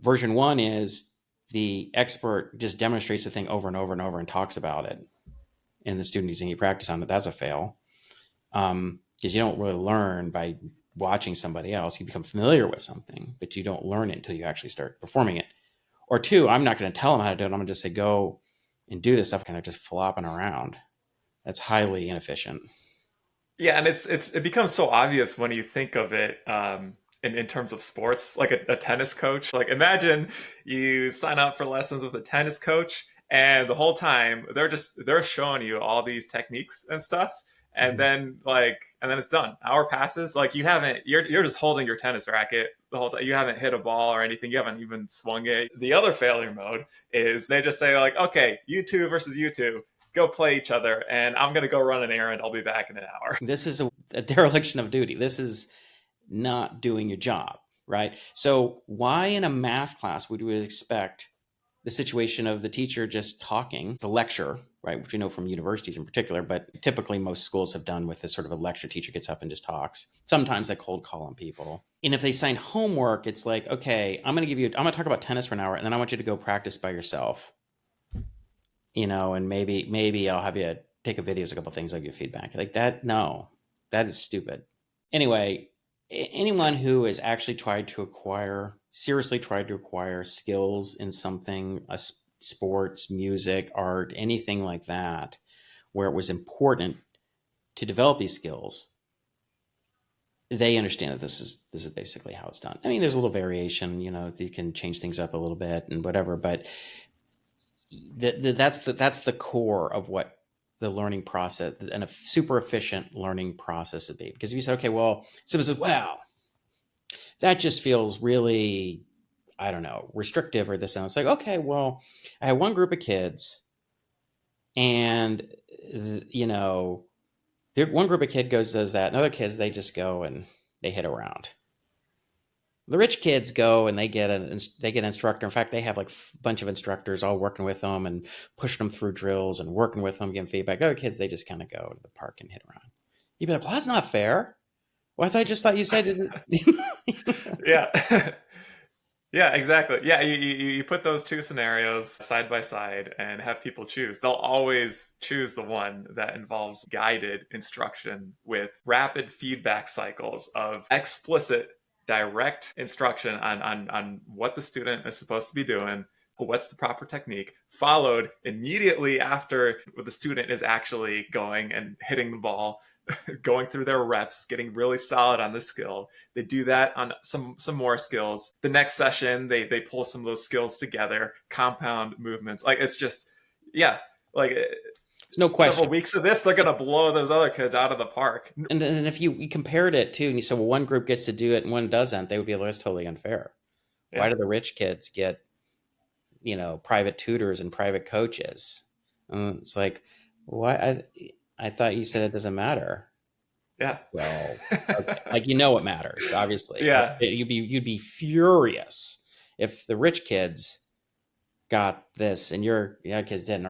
Version one is the expert just demonstrates the thing over and over and over and talks about it, and the student needs to practice on it. That's a fail. Because you don't really learn by watching somebody else. You become familiar with something, but you don't learn it until you actually start performing it. Or two, I'm not going to tell them how to do it. I'm going to just say, go and do this stuff, and they're just flopping around. That's highly inefficient. Yeah, and it becomes so obvious when you think of it in terms of sports, like a tennis coach. Like imagine you sign up for lessons with a tennis coach, and the whole time they're showing you all these techniques and stuff, and Mhm. then it's done. Hour passes, like you're just holding your tennis racket the whole time. You haven't hit a ball or anything. You haven't even swung it. The other failure mode is they just say like, okay, you two versus you two, go play each other, and I'm gonna go run an errand. I'll be back in an hour. This is a dereliction of duty. This is not doing your job, right? So why in a math class would we expect the situation of the teacher just talking, the lecture, right, which we know from universities in particular, but typically most schools have done with this sort of a lecture, teacher gets up and just talks. Sometimes they cold call on people. And if they sign homework, it's like, okay, I'm going to talk about tennis for an hour, and then I want you to go practice by yourself, and maybe I'll have you take a videos, a couple of things, I'll give you feedback. Like that, no, that is stupid. Anyway, anyone who has actually seriously tried to acquire skills in something, sports, music, art, anything like that, where it was important to develop these skills, they understand that this is basically how it's done. I mean, there's a little variation, you can change things up a little bit and whatever, but that's the core of what the learning process and a super efficient learning process would be. Because if you say, okay, well, someone says, well, that just feels really, I don't know, restrictive or this and it's like, okay, well, I have one group of kids, and you know, one group of kid does that, and other kids they just go and they hit around. The rich kids go and they get an instructor. In fact, they have like a bunch of instructors all working with them and pushing them through drills and working with them, giving feedback. The other kids, they just kind of go to the park and hit around. You'd be like, well, that's not fair. Well, I just thought you said it. Yeah. Yeah, exactly. Yeah, you put those two scenarios side by side and have people choose. They'll always choose the one that involves guided instruction with rapid feedback cycles of explicit, direct instruction on what the student is supposed to be doing, what's the proper technique, followed immediately after the student is actually going and hitting the ball, going through their reps, getting really solid on the skill. They do that on some more skills. The next session, they pull some of those skills together, compound movements. Like it's just, yeah, like There's no several question. weeks of this, they're gonna blow those other kids out of the park. And if you compared it to, and you said, well, one group gets to do it and one doesn't, they would be like, that's totally unfair. Why Yeah, do the rich kids get, private tutors and private coaches? It's like, why? I thought you said it doesn't matter. yeah, Well, okay, like what matters, obviously. Like yeah. you'd be furious if the rich kids got this and your kids didn't.